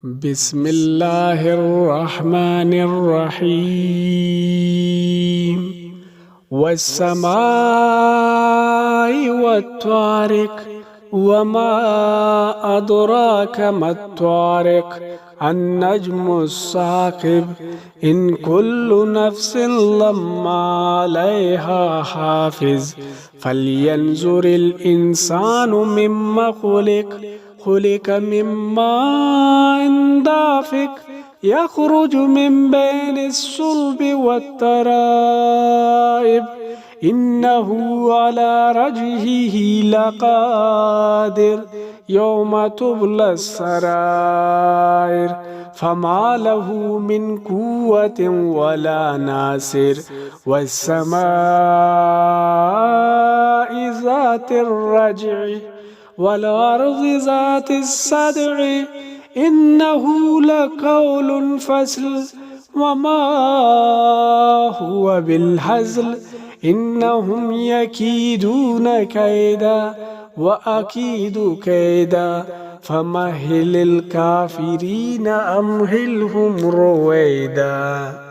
بسم الله الرحمن الرحيم والسماء والطارق وما أدراك ما الطارق النجم الثاقب إن كل نفس لما عليها حافظ فلينظر الإنسان مما خلق من ماء دافق يخرج من بين الصلب والترائب إنه على رجعه لقادر يوم تبلى السرائر فما له من قوة ولا ناصر والسماء ذات الرجع والأرض ذات الصدع إنه لقول فصل وما هو بالهزل إنهم يكيدون كيدا وأكيد كيدا فمهل الكافرين أمهلهم رويدا.